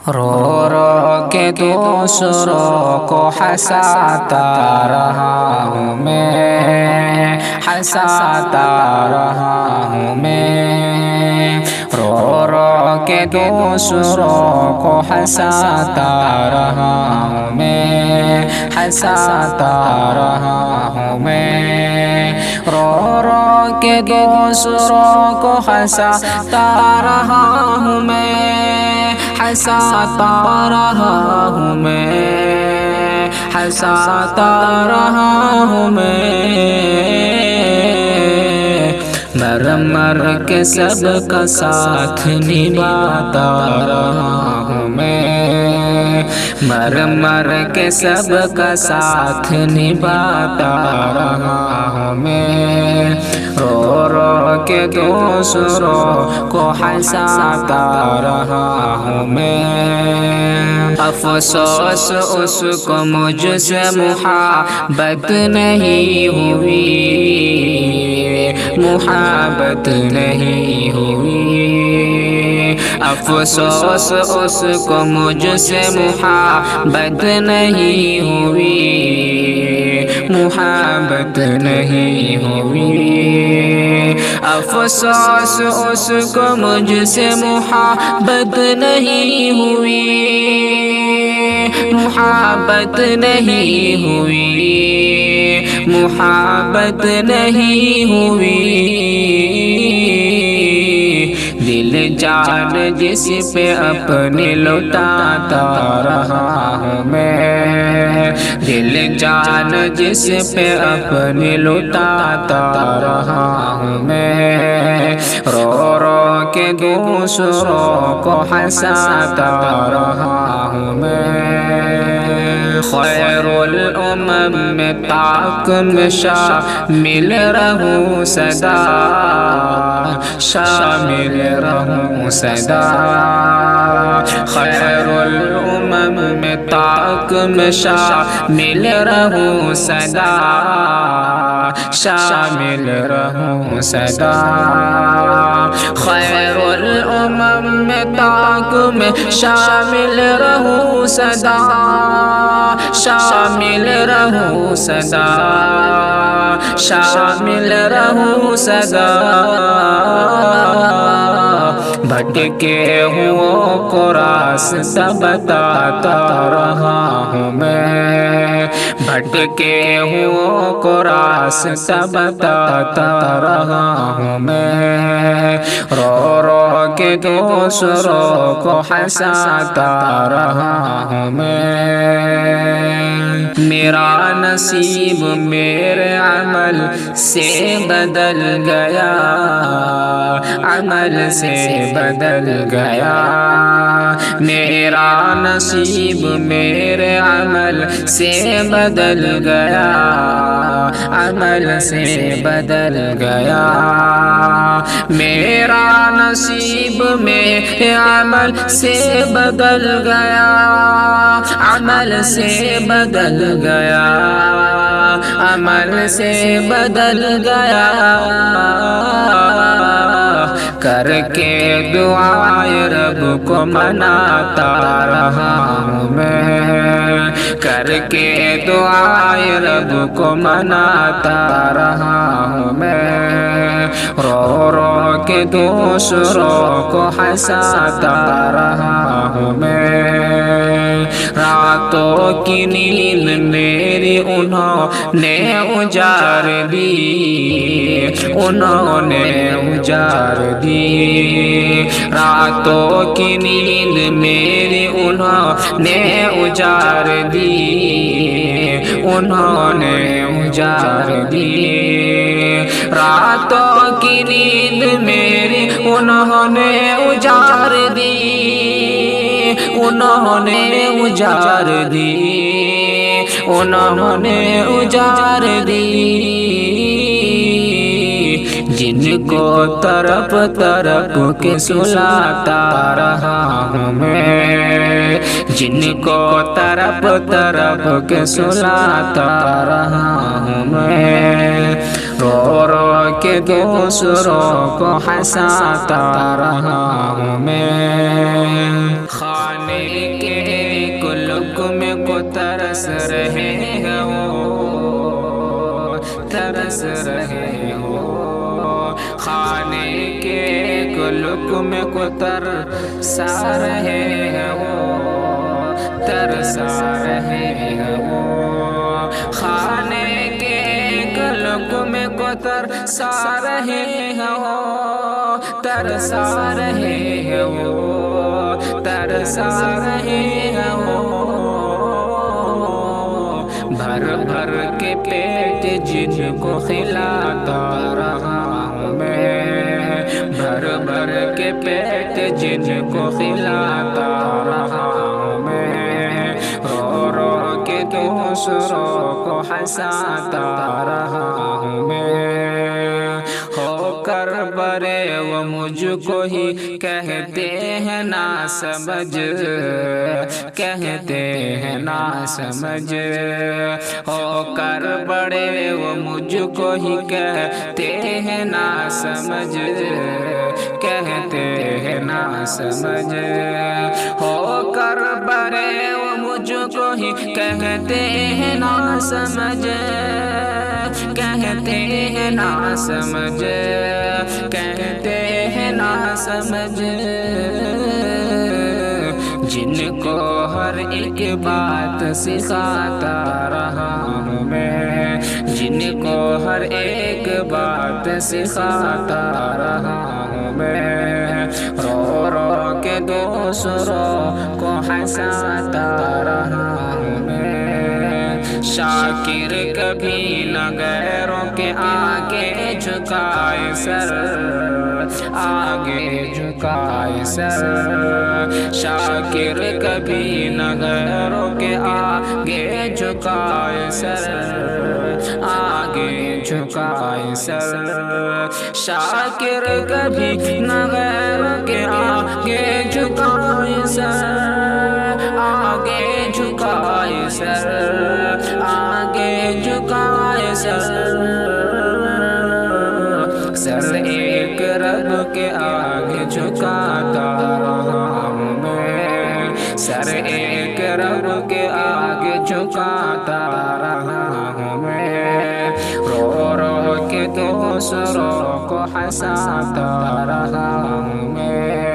رو رو کے دوسروں کو ہنساتا رہا ہوں میں، ہنساتا رہا ہوں میں، رو رو کے دوسروں کو ہنساتا رہا ہوں میں، ہنساتا رہا ہوں میں، رو رو کے دوسروں کو ہنساتا رہا ہوں میں، ہنساتا رہا ہوں میں، ہنساتا رہا ہوں میں، مر مر کے سب کا ساتھ نبھاتا رہا ہوں میں، مر مر کے سب کا ساتھ نبھاتا رہا ہوں میں، رو رو کے دوسروں کو ہنساتا رہا ہوں میں، افسوس اس کو مجھ سے محبت نہیں ہوئی، محبت نہیں ہوئی، افسوس اس کو مجھ سے محبت نہیں ہوئی، محبت نہیں ہوئی، افسوس اس کو مجھ سے محبت نہیں ہوئی، محبت نہیں ہوئی، محبت نہیں ہوئی، دل جان جس پہ اپنے لٹاتا رہا ہوں میں، دل جان جس پہ اپنے لٹاتا رہا ہوں میں، رو رو کے دوسروں کو ہنساتا رہا ہوں میں، خیر الامم میں طاق میں شامل رہوں سدا، شامل رہوں سدا، خیر الامم میں طاق میں شامل رہوں سدا، شامل رہوں سدا، خیر الامم میں طاق میں شامل رہوں سدا، شامل رہوں سدا، شامل رہوں سدا، بھٹکے ہوں کو راستہ بتاتا رہا ہوں میں، بھٹکے ہوں کو راستہ بتاتا رہا ہوں میں، رو رو کے دوسروں کو ہنساتا رہا ہوں میں، میرا نصیب میرے عمل سے بدل گیا، عمل سے بدل گیا، میرا نصیب میرے عمل سے بدل گیا، عمل سے بدل گیا، میرا نصیب میرے عمل سے بدل گیا، عمل سے بدل گیا، عمل سے بدل گیا، کر کے دعائے رب کو مناتا رہا ہوں میں، کر کے دعائے رب کو مناتا رہا ہوں میں، رو رو کے دوسروں کو ہنساتا رہا ہوں میں، راتوں کی نیند میری انہوں نے اجار دی، انہوں نے اجار دی، راتوں کی نیند میری انہوں نے اجار دی، انہوں نے اجار دی، راتوں کی نیند میری انہوں نے اجار دی، انہوں نے اجار دی، انہوں نے اجار دی، جن کو طرف طرف کے سلاتا رہا ہوں میں، جن کو طرف طرف کے سلاتا رہا ہوں میں، رو رو کے دوسروں کو ہنساتا رہا ہوں میں، خانے ترس رہے ہو، ترس رہے ہو، کھانے کے ایک لقمے کو ترسا رہے ہو، ترسا رہے ہو، کھانے کے ایک لقمے کو ترسا رہے ہو، ترسا رہے ہو، ترسا رہے ہو، بھر بھر کے پیٹ جن کو کھلاتا رہا ہوں میں، بھر بھر کے پیٹ جن کو کھلاتا رہا ہوں میں، رو رو کے دوسروں کو ہنساتا رہا ہوں میں، ہو کر بڑے وہ مجھ کو ہی کہتے ہیں نا سمجھ، کہتے ہیں نا سمجھ، ہو کر بڑے وہ مجھ کو ہی کہتے ہیں نا سمجھ، کہتے ہیں نا سمجھ، ہو کر بڑے وہ مجھ کو ہی کہتے ہیں نا سمجھ، کہتے ہیں نا سمجھ، کہتے ہیں نا سمجھ، جن کو ہر ایک بات سکھاتا رہا ہوں میں، جن کو ہر ایک بات سکھاتا رہا ہوں میں، رو رو کے دوسروں کو ہنساتا رہا ہوں میں، شاکر کبھی نہ غیروں کے آگے جھکائے سر، آگے جھکائے سر، شاکر کبھی نہ غیروں کے آگے جھکائے سر، آگے جھکائے سر، شاکر کبھی نہ غیروں کے آگے جھکائے سر، آگے جھکائے سر، آگے جھکائے سر، سر ایک رب کے آگے جھکاتا رہا ہوں میں، سر ایک رب کے آگے جھکاتا رہا ہوں میں، رو رو کے دوسروں کو ہنساتا رہا ہوں میں۔